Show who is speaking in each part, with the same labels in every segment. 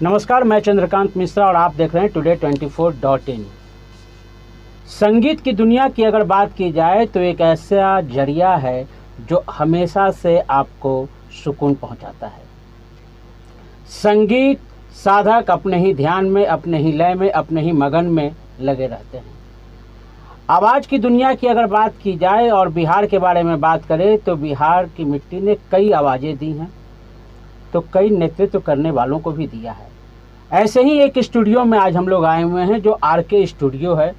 Speaker 1: नमस्कार, मैं चंद्रकांत मिश्रा और आप देख रहे हैं today24.in। संगीत की दुनिया की अगर बात की जाए तो एक ऐसा जरिया है जो हमेशा से आपको सुकून पहुंचाता है। संगीत साधक अपने ही ध्यान में, अपने ही लय में, अपने ही मगन में लगे रहते हैं। आवाज़ की दुनिया की अगर बात की जाए और बिहार के बारे में बात करें तो बिहार की मिट्टी ने कई आवाज़ें दी हैं, तो कई नेतृत्व करने वालों को भी दिया है। ऐसे ही एक स्टूडियो में आज हम लोग आए हुए हैं जो आरके स्टूडियो है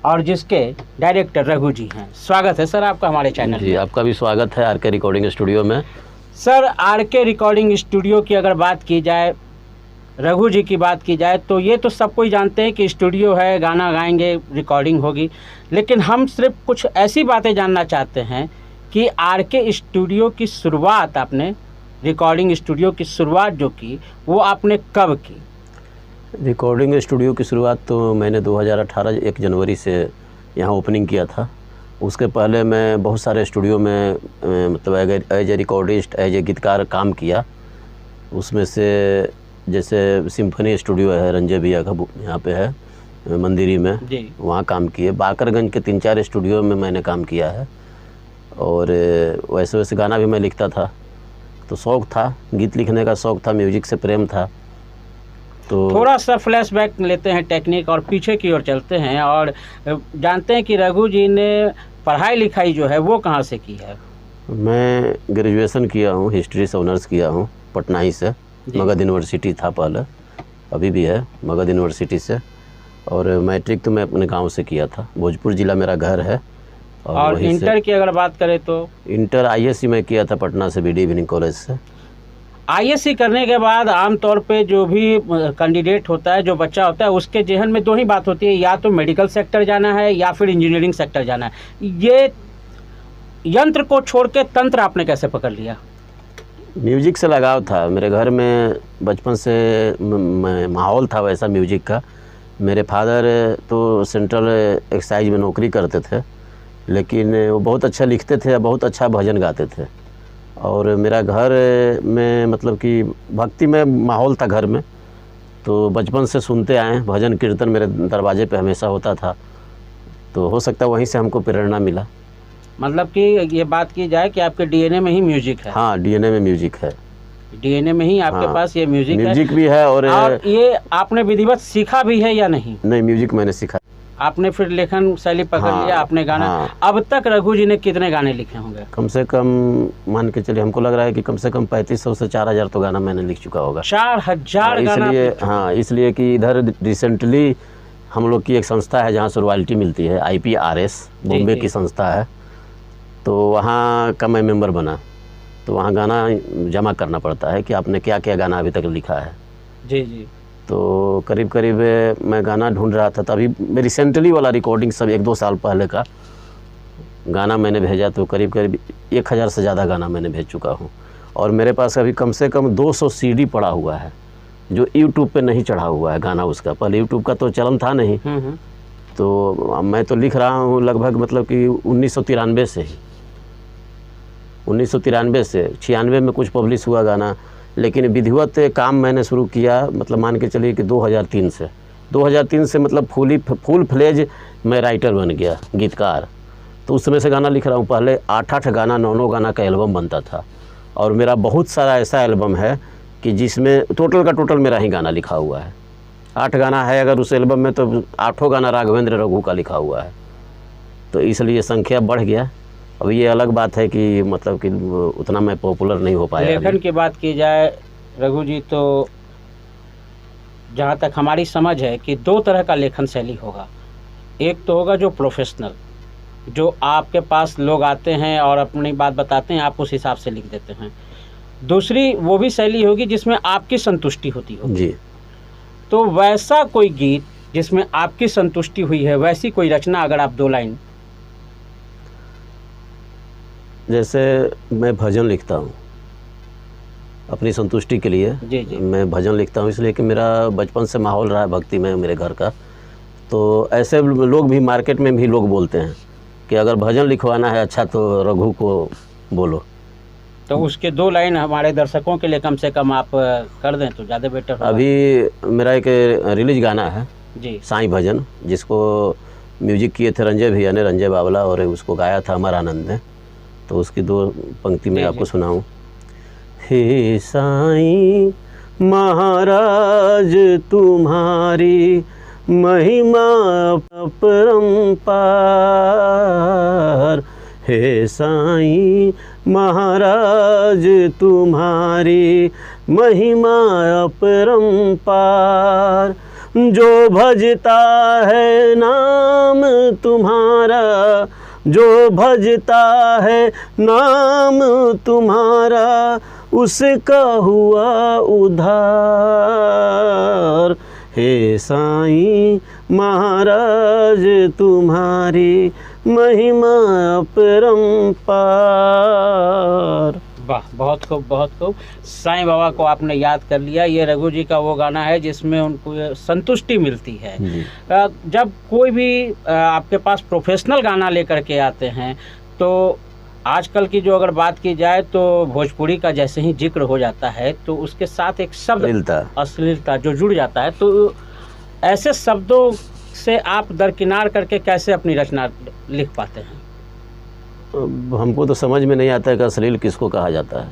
Speaker 1: और जिसके डायरेक्टर रघु जी हैं। स्वागत है सर आपका हमारे चैनल
Speaker 2: जी, आपका भी स्वागत है आरके रिकॉर्डिंग स्टूडियो में।
Speaker 1: सर, आरके रिकॉर्डिंग स्टूडियो की अगर बात की जाए, रघु जी की बात की जाए, तो ये तो सब कोई जानते हैं कि स्टूडियो है, गाना गाएंगे, रिकॉर्डिंग होगी, लेकिन हम सिर्फ कुछ ऐसी बातें जानना चाहते हैं कि आरके स्टूडियो की शुरुआत आपने, रिकॉर्डिंग स्टूडियो की शुरुआत जो की वो आपने कब की?
Speaker 2: रिकॉर्डिंग स्टूडियो की शुरुआत तो मैंने 2018 1 जनवरी से यहाँ ओपनिंग किया था। उसके पहले मैं बहुत सारे स्टूडियो में मतलब as a recordist, as a गीतकार काम किया। उसमें से जैसे सिम्फनी स्टूडियो है रंजय भैया का, यहाँ पे है मंदिरी में, वहाँ काम किए। बाकरगंज के 3-4 स्टूडियो में मैंने काम किया है। और वैसे वैसे गाना भी मैं लिखता था, तो शौक़ था, गीत लिखने का शौक़ था, म्यूजिक से प्रेम था। तो
Speaker 1: थोड़ा सा फ्लैशबैक लेते हैं टेक्निक और पीछे की ओर चलते हैं और जानते हैं कि रघु जी ने पढ़ाई लिखाई जो है वो कहाँ से की है?
Speaker 2: मैं ग्रेजुएशन किया हूँ, हिस्ट्री से ऑनर्स किया हूँ पटना ही से। मगध यूनिवर्सिटी था पहले, अभी भी है मगध यूनिवर्सिटी से। और मैट्रिक तो मैं अपने गांव से किया था, भोजपुर ज़िला मेरा घर है।
Speaker 1: और इंटर की अगर बात करें तो? इंटर
Speaker 2: आईएससी में किया था पटना से, बीडी इवनिंग कॉलेज से।
Speaker 1: आईएससी करने के बाद आमतौर पे जो भी कैंडिडेट होता है, जो बच्चा होता है, उसके जहन में दो ही बात होती है, या तो मेडिकल सेक्टर जाना है या फिर इंजीनियरिंग सेक्टर जाना है। ये यंत्र को छोड़ के तंत्र आपने कैसे पकड़ लिया?
Speaker 2: म्यूजिक से लगाव था मेरे घर में, बचपन से माहौल था वैसा म्यूजिक का। मेरे फादर तो सेंट्रल एक्साइज में नौकरी करते थे, लेकिन वो बहुत अच्छा लिखते थे, बहुत अच्छा भजन गाते थे। और मेरा घर में मतलब कि भक्ति में माहौल था घर में, तो बचपन से सुनते आए। भजन कीर्तन मेरे दरवाजे पे हमेशा होता था, तो हो सकता है वहीं से हमको प्रेरणा मिला।
Speaker 1: मतलब कि ये बात की जाए कि आपके डीएनए में ही म्यूजिक है?
Speaker 2: हाँ, डीएनए में म्यूजिक है।
Speaker 1: डीएनए में ही आपके
Speaker 2: हाँ,
Speaker 1: पास ये म्यूजिक
Speaker 2: भी है। और
Speaker 1: ये आपने विधिवत सीखा भी है या नहीं?
Speaker 2: नहीं, म्यूजिक मैंने सीखा।
Speaker 1: आपने फिर लेखन शैली पकड़ लिया, आपने गाना। अब तक रघु जी ने कितने गाने लिखे होंगे?
Speaker 2: कम से कम मान के चलिए, हमको लग रहा है कि कम से कम 3500 से 4000 तो गाना मैंने लिख चुका होगा।
Speaker 1: 4000 गाना?
Speaker 2: इसलिए कि इधर रिसेंटली हम लोग की एक संस्था है जहाँ से रॉयल्टी मिलती है, IPRS बॉम्बे की संस्था है, तो वहाँ का मैं मेंबर बना। तो वहाँ गाना जमा करना पड़ता है कि आपने क्या क्या गाना अभी तक लिखा है।
Speaker 1: जी जी।
Speaker 2: तो करीब करीब मैं गाना ढूंढ रहा था, तभी रिसेंटली वाला रिकॉर्डिंग सब 1-2 साल पहले का गाना मैंने भेजा, तो करीब करीब 1000 से ज़्यादा गाना मैंने भेज चुका हूँ। और मेरे पास अभी कम से कम 200 CD पड़ा हुआ है जो यूट्यूब पे नहीं चढ़ा हुआ है गाना उसका। पहले यूट्यूब का तो चलन था नहीं। तो मैं तो लिख रहा हूँ लगभग मतलब कि 1993 से ही, 1993 से 96 में कुछ पब्लिश हुआ गाना। लेकिन विधिवत काम मैंने शुरू किया मतलब मान के चलिए कि 2003 से। 2003 से मतलब फुल फ्लेज मैं राइटर बन गया, गीतकार। तो उस समय से गाना लिख रहा हूँ। पहले 8-8 गाना, 9-9 गाना का एल्बम बनता था। और मेरा बहुत सारा ऐसा एल्बम है कि जिसमें टोटल का टोटल मेरा ही गाना लिखा हुआ है। 8 गाना है अगर उस एल्बम में, तो 8 गाना राघवेंद्र रघु का लिखा हुआ है। तो इसलिए संख्या बढ़ गया। अब ये अलग बात है कि मतलब कि उतना मैं पॉपुलर नहीं हो पाया।
Speaker 1: लेखन की बात की जाए रघु जी, तो जहाँ तक हमारी समझ है कि 2 तरह का लेखन शैली होगा। एक तो होगा जो प्रोफेशनल, जो आपके पास लोग आते हैं और अपनी बात बताते हैं, आप उस हिसाब से लिख देते हैं। दूसरी वो भी शैली होगी जिसमें आपकी संतुष्टि होती होगी जी। तो वैसा कोई गीत जिसमें आपकी संतुष्टि हुई है, वैसी कोई रचना अगर आप 2 लाइन।
Speaker 2: जैसे मैं भजन लिखता हूँ अपनी संतुष्टि के लिए।
Speaker 1: जी जी।
Speaker 2: मैं भजन लिखता हूँ इसलिए कि मेरा बचपन से माहौल रहा है भक्ति में मेरे घर का। तो ऐसे लोग भी मार्केट में भी लोग बोलते हैं कि अगर भजन लिखवाना है अच्छा तो रघु को बोलो।
Speaker 1: तो उसके 2 लाइन हमारे दर्शकों के लिए कम से कम आप कर दें तो ज़्यादा बेटर होगा।
Speaker 2: अभी मेरा एक रिलीज गाना है
Speaker 1: जी।
Speaker 2: साईं भजन, जिसको म्यूजिक किए थे रंजय भैया ने, रंजय बावला, और उसको गाया था अमर आनंद ने। तो उसकी 2 पंक्ति में आपको सुनाऊं। हे साईं महाराज तुम्हारी महिमा अपरंपार, हे साईं महाराज तुम्हारी महिमा अपरंपार, जो भजता है नाम तुम्हारा, जो भजता है नाम तुम्हारा, उसका हुआ उद्धार, हे साईं महाराज तुम्हारी महिमा अपरंपार।
Speaker 1: वाह, बहुत खूब, बहुत खूब। साईं बाबा को आपने याद कर लिया। ये रघु जी का वो गाना है जिसमें उनको संतुष्टि मिलती है। जब कोई भी आपके पास प्रोफेशनल गाना लेकर के आते हैं तो आजकल की जो अगर बात की जाए तो भोजपुरी का जैसे ही जिक्र हो जाता है तो उसके साथ एक शब्द अश्लीलता जो जुड़ जाता है, तो ऐसे शब्दों से आप दरकिनार करके कैसे अपनी रचना लिख पाते हैं?
Speaker 2: हमको तो समझ में नहीं आता है कि अश्लील किसको कहा जाता है।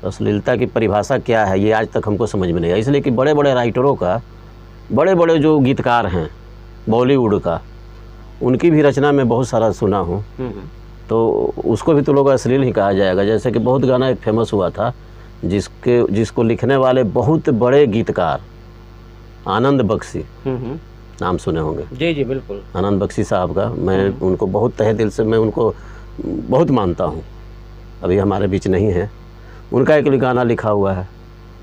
Speaker 2: अश्लीलता की परिभाषा क्या है, ये आज तक हमको समझ में नहीं आया। इसलिए कि बड़े बड़े राइटरों का, बड़े बड़े जो गीतकार हैं बॉलीवुड का, उनकी भी रचना में बहुत सारा सुना हूँ, तो उसको भी तो लोग अश्लील ही कहा जाएगा। जैसे कि बहुत गाना एक फेमस हुआ था जिसको लिखने वाले बहुत बड़े गीतकार आनंद बख्शी, नाम सुने होंगे।
Speaker 1: जी जी बिल्कुल।
Speaker 2: आनंद बख्शी साहब का मैं उनको बहुत तहे दिल से मैं उनको बहुत मानता हूँ। अभी हमारे बीच नहीं है। उनका एक गाना लिखा हुआ है,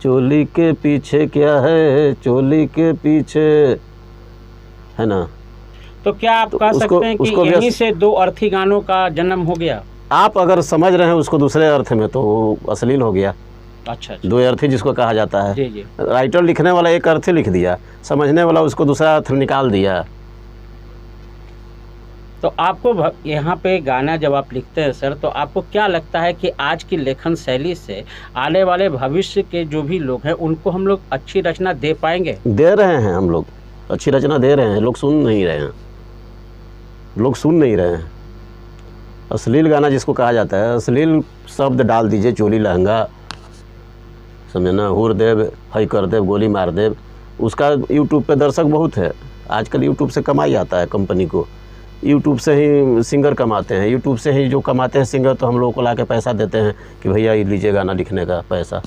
Speaker 2: चोली के पीछे क्या है, चोली के पीछे, है ना।
Speaker 1: तो क्या आप कह सकते हैं कि यहीं से 2 अर्थी गानों का जन्म हो गया?
Speaker 2: आप अगर समझ रहे हैं उसको दूसरे अर्थ में तो वो अश्लील हो गया।
Speaker 1: अच्छा।
Speaker 2: 2 अर्थी जिसको कहा जाता है।
Speaker 1: जी जी।
Speaker 2: राइटर लिखने वाला एक अर्थ लिख दिया, समझने वाला उसको दूसरा अर्थ निकाल दिया।
Speaker 1: तो आपको यहाँ पे गाना जब आप लिखते हैं सर, तो आपको क्या लगता है कि आज की लेखन शैली से आने वाले भविष्य के जो भी लोग हैं उनको हम लोग अच्छी रचना दे पाएंगे?
Speaker 2: दे रहे हैं, हम लोग अच्छी रचना दे रहे हैं, लोग सुन नहीं रहे हैं, लोग सुन नहीं रहे हैं। अश्लील गाना जिसको कहा जाता है, अश्लील शब्द डाल दीजिए, चोली लहंगा, समझना, हुर देव, हई कर देव, गोली मार देव, उसका यूट्यूब पे दर्शक बहुत है। आजकल यूट्यूब से कमाई आता है कंपनी को, यूट्यूब से ही सिंगर कमाते हैं, यूट्यूब से ही जो कमाते हैं सिंगर, तो हम लोगों को ला के पैसा देते हैं कि भैया ये लीजिए गाना लिखने का पैसा।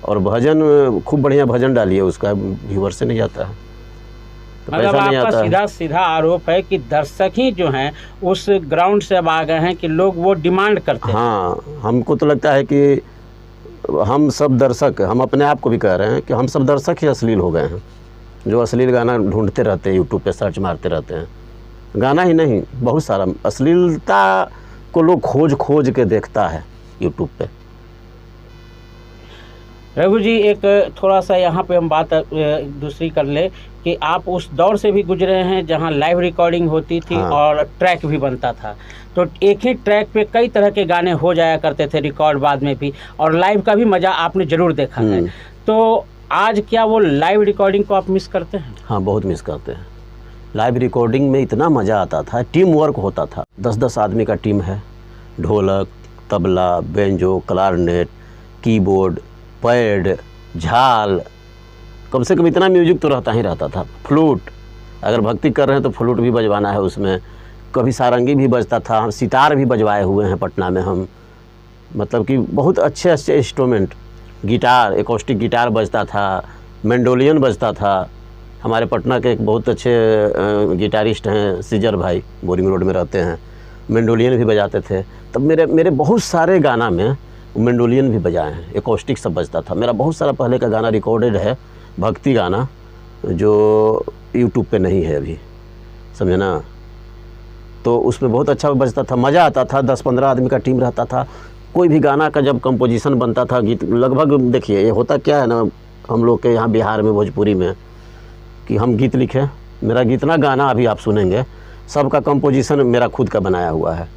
Speaker 2: और भजन, खूब बढ़िया भजन डालिए, उसका व्यूअर से नहीं जाता है, तो
Speaker 1: मतलब
Speaker 2: पैसा नहीं
Speaker 1: आपका
Speaker 2: आता
Speaker 1: सीधा सीधा आरोप है कि दर्शक ही जो हैं उस ग्राउंड से अब आ गए हैं कि लोग वो डिमांड करते हैं।
Speaker 2: हाँ, हमको तो लगता है कि हम सब दर्शक, हम अपने आप को भी कह रहे हैं कि हम सब दर्शक ही अश्लील हो गए हैं, जो अश्लील गाना ढूंढते रहते हैं, यूट्यूब पे सर्च मारते रहते हैं। गाना ही नहीं, बहुत सारा अश्लीलता को लोग खोज खोज के देखता है यूट्यूब पे।
Speaker 1: रघु जी, एक थोड़ा सा यहाँ पे हम बात दूसरी कर ले कि आप उस दौर से भी गुजरे हैं जहाँ लाइव रिकॉर्डिंग होती थी। हाँ। और ट्रैक भी बनता था, तो एक ही ट्रैक पे कई तरह के गाने हो जाया करते थे, रिकॉर्ड बाद में भी, और लाइव का भी मज़ा आपने ज़रूर देखा है। तो आज क्या वो लाइव रिकॉर्डिंग को आप मिस करते हैं?
Speaker 2: हाँ, बहुत मिस करते हैं। लाइव रिकॉर्डिंग में इतना मज़ा आता था, टीम वर्क होता था, 10-10 आदमी का टीम है, dholak, tabla, banjo, clarinet, keyboard, pad, झाल, कम से कम इतना म्यूजिक तो रहता ही रहता था। फ्लूट, अगर भक्ति कर रहे हैं तो फ्लूट भी बजवाना है उसमें, कभी सारंगी भी बजता था, हम सितार भी बजवाए हुए हैं पटना में हम, मतलब कि बहुत अच्छे अच्छे इंस्ट्रूमेंट, गिटार, एकॉस्टिक गिटार बजता था, मैंडोलियन बजता था। हमारे पटना के एक बहुत अच्छे गिटारिस्ट हैं सीजर भाई, बोरिंग रोड में रहते हैं, मैंडोलियन भी बजाते थे। तब मेरे बहुत सारे गाना में मैंडोलियन भी बजाए हैं, एकॉस्टिक सब बजता था। मेरा बहुत सारा पहले का गाना रिकॉर्डेड है, भक्ति गाना, जो यूट्यूब पे नहीं है अभी, समझे ना। तो उसमें बहुत अच्छा बजता था, मज़ा आता था, 10-15 आदमी का टीम रहता था। कोई भी गाना का जब कंपोजिशन बनता था, गीत लगभग, देखिए ये होता क्या है ना हम लोग के यहाँ बिहार में, भोजपुरी में, कि हम गीत लिखें, मेरा जितना गाना अभी आप सुनेंगे सबका कंपोजिशन मेरा खुद का बनाया हुआ है।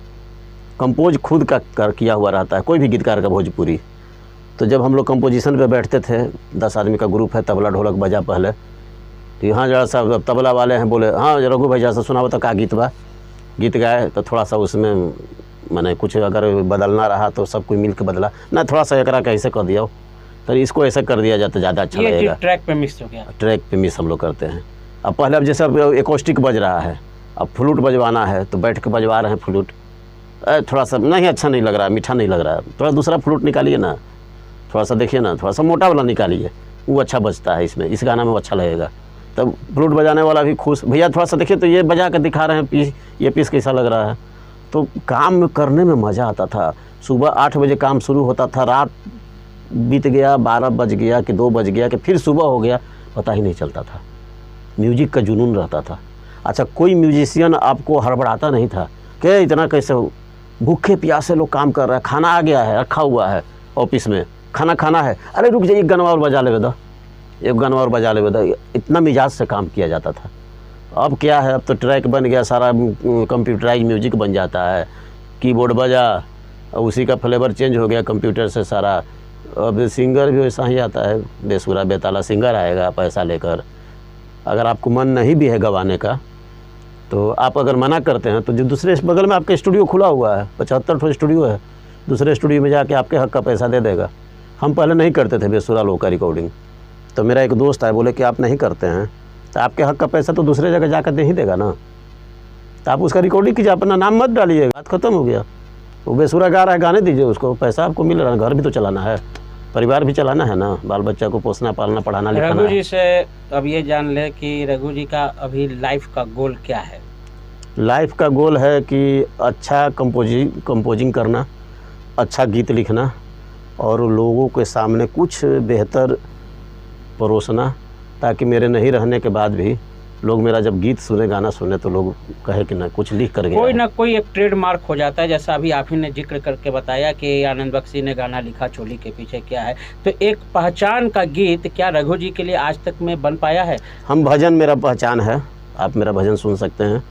Speaker 2: कंपोज खुद का किया हुआ रहता है कोई भी गीतकार का भोजपुरी। तो जब हम लोग कंपोजिशन पे बैठते थे, 10 आदमी का ग्रुप है, तबला ढोलक बजा पहले, तो यहाँ जरा सा तबला वाले हैं, बोले हाँ रघु भाई जरा सा सुना बता का गीत बा, गीत गाए तो थोड़ा सा उसमें मैंने कुछ अगर बदलना रहा तो सब कोई मिल के बदला ना, थोड़ा सा एकरा कैसे कर दिया तो इसको ऐसा कर दिया जाता ज़्यादा अच्छा लगेगा।
Speaker 1: ट्रैक पे मिस हो गया,
Speaker 2: ट्रैक पे मिस हम लोग करते हैं। अब पहले अब जैसे अब एकोस्टिक बज रहा है, अब फ्लूट बजवाना है तो बैठ के बजवा रहे हैं फ्लूट, थोड़ा सा नहीं अच्छा नहीं लग रहा है, मीठा नहीं लग रहा है, थोड़ा दूसरा फ्लूट निकालिए ना, थोड़ा सा देखिए ना, थोड़ा सा मोटा वाला निकालिए, वो अच्छा बजता है इसमें, इस गाना में वो अच्छा लगेगा। तब फ्लूट बजाने वाला भी खुश, भैया थोड़ा सा देखिए तो ये बजा कर दिखा रहे हैं पीस, ये पीस कैसा लग रहा है। तो काम करने में मज़ा आता था। सुबह 8 बजे काम शुरू होता था, रात बीत गया 12 बज गया कि 2 बज गया कि फिर सुबह हो गया, पता ही नहीं चलता था। म्यूजिक का जुनून रहता था। अच्छा, कोई म्यूजिशियन आपको हड़बड़ाता नहीं था कि इतना कैसे, भूखे प्यासे लोग काम कर रहे हैं, खाना आ गया है, रखा हुआ है ऑफिस में, खाना खाना है, अरे रुक जाइए एक गाना और बजा ले बेदा, एक गाना और बजा ले बेदा, इतना मिजाज से काम किया जाता था। अब क्या है, अब तो ट्रैक बन गया, सारा कंप्यूटराइज म्यूजिक बन जाता है, कीबोर्ड बजा, उसी का फ्लेवर चेंज हो गया कंप्यूटर से सारा। अब सिंगर भी वैसा ही आता है, बेसुरा बेताला सिंगर आएगा पैसा लेकर। अगर आपको मन नहीं भी है गवाने का तो आप अगर मना करते हैं तो जो दूसरे बगल में आपके स्टूडियो खुला हुआ है, 75 ठो स्टूडियो है, दूसरे स्टूडियो में जाके आपके हक का पैसा दे देगा। हम पहले नहीं करते थे बेसुरा लोग का रिकॉर्डिंग, तो मेरा एक दोस्त है, बोले कि आप नहीं करते हैं तो आपके हक का पैसा तो दूसरे जगह जाकर दे ही देगा ना, तो आप उसका रिकॉर्डिंग कीजिए, अपना नाम मत डालिएगा, बात खत्म हो गया। वो बेसुरा गा रहा है, गाने दीजिए उसको, पैसा आपको मिल रहा है, घर भी तो चलाना है, परिवार भी चलाना है ना, बाल बच्चा को पोसना पालना पढ़ाना लिखाना।
Speaker 1: रघु जी से अब ये जान ले कि रघु जी का अभी लाइफ का गोल क्या है?
Speaker 2: लाइफ का गोल है कि अच्छा कंपोजिंग करना, अच्छा गीत लिखना और लोगों के सामने कुछ बेहतर परोसना, ताकि मेरे नहीं रहने के बाद भी लोग मेरा जब गीत सुने, गाना सुने तो लोग कहे कि ना कुछ लिख कर गया,
Speaker 1: कोई ना कोई एक ट्रेडमार्क हो जाता है। जैसा अभी आप ही ने जिक्र करके बताया कि आनंद बख्शी ने गाना लिखा, चोली के पीछे क्या है, तो एक पहचान का गीत क्या रघु जी के लिए आज तक में बन पाया है?
Speaker 2: हम भजन मेरा पहचान है, आप मेरा भजन सुन सकते हैं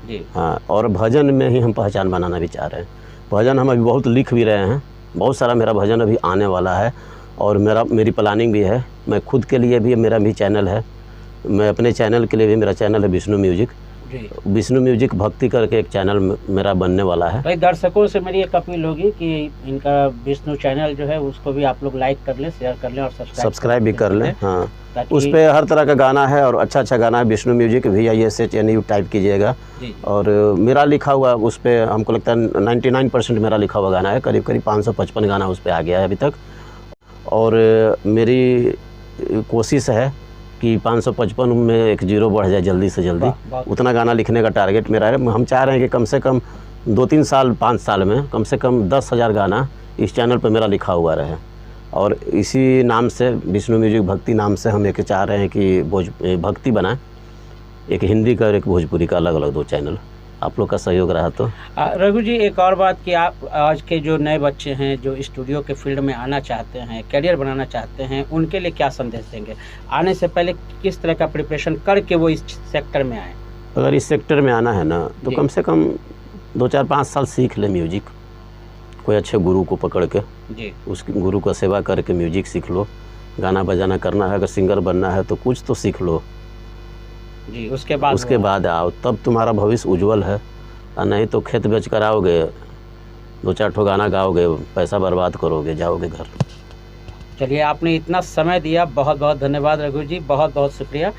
Speaker 1: जी।
Speaker 2: हाँ, और भजन में ही हम पहचान बनाना भी चाह रहे हैं। भजन हम अभी बहुत लिख भी रहे हैं, बहुत सारा मेरा भजन अभी आने वाला है और मेरी प्लानिंग भी है। मैं खुद के लिए भी, मेरा भी चैनल है, मैं अपने चैनल के लिए भी, मेरा चैनल है विष्णु म्यूजिक। विष्णु म्यूजिक भक्ति करके एक चैनल मेरा बनने वाला है।
Speaker 1: भाई दर्शकों से मेरी एक अपील होगी कि इनका विष्णु चैनल जो है उसको भी आप लोग लाइक कर लें, शेयर कर लें और सब्सक्राइब भी कर लें।
Speaker 2: हाँ, उस पर हर तरह का गाना है और अच्छा अच्छा गाना है। विष्णु म्यूजिक VISHNU टाइप कीजिएगा और मेरा लिखा हुआ उस पर, हमको लगता है 99% मेरा लिखा हुआ गाना है, करीब करीब 555 गाना उस पर आ गया है अभी तक। और मेरी कोशिश है कि 555 में एक 0 बढ़ जाए जल्दी से जल्दी, उतना गाना लिखने का टारगेट मेरा है। हम चाह रहे हैं कि कम से कम 2-3 साल 5 साल में कम से कम 10,000 गाना इस चैनल पर मेरा लिखा हुआ रहे। और इसी नाम से, विष्णु म्यूजिक भक्ति नाम से, हम एक चाह रहे हैं कि भक्ति बनाएं, एक हिंदी का और एक भोजपुरी का, अलग अलग 2 चैनल। आप लोग का सहयोग रहा तो।
Speaker 1: रघु जी एक और बात कि आप आज के जो नए बच्चे हैं जो स्टूडियो के फील्ड में आना चाहते हैं, करियर बनाना चाहते हैं, उनके लिए क्या संदेश देंगे? आने से पहले किस तरह का प्रिपरेशन करके वो इस सेक्टर में आए?
Speaker 2: अगर इस सेक्टर में आना है ना तो कम से कम 2-4-5 साल सीख ले म्यूजिक, कोई अच्छे गुरु को पकड़ के
Speaker 1: जी,
Speaker 2: उस गुरु का सेवा करके म्यूजिक सीख लो। गाना बजाना करना है, अगर सिंगर बनना है तो कुछ तो सीख लो
Speaker 1: जी, उसके बाद
Speaker 2: आओ, तब तुम्हारा भविष्य उज्जवल है। और नहीं तो खेत बेच कर आओगे, 2-4 ठो गाना गाओगे, पैसा बर्बाद करोगे, जाओगे घर।
Speaker 1: चलिए, आपने इतना समय दिया, बहुत बहुत धन्यवाद रघु जी, बहुत बहुत शुक्रिया।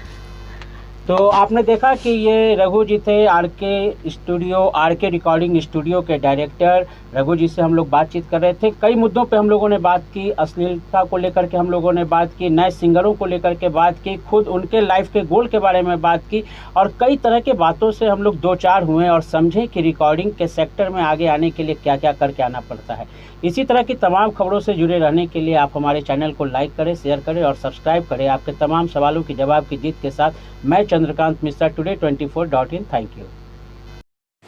Speaker 1: तो आपने देखा कि ये रघु जी थे आरके रिकॉर्डिंग स्टूडियो के डायरेक्टर। रघु जी से हम लोग बातचीत कर रहे थे, कई मुद्दों पे हम लोगों ने बात की, अश्लीलता को लेकर के हम लोगों ने बात की, नए सिंगरों को लेकर के बात की, खुद उनके लाइफ के गोल के बारे में बात की और कई तरह के बातों से हम लोग 2-4 हुए और समझे कि रिकॉर्डिंग के सेक्टर में आगे आने के लिए क्या क्या करके आना पड़ता है। इसी तरह की तमाम खबरों से जुड़े रहने के लिए आप हमारे चैनल को लाइक करें, शेयर करें और सब्सक्राइब करें। आपके तमाम सवालों की जवाब की जीत के साथ मैं Chandrakant Mishra, today24.in। Thank you.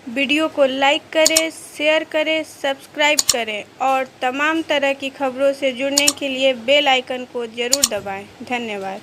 Speaker 3: Video को लाइक करें, शेयर करें, सब्सक्राइब करें और तमाम तरह की खबरों से जुड़ने के लिए बेल आइकन को ज़रूर दबाएं। धन्यवाद।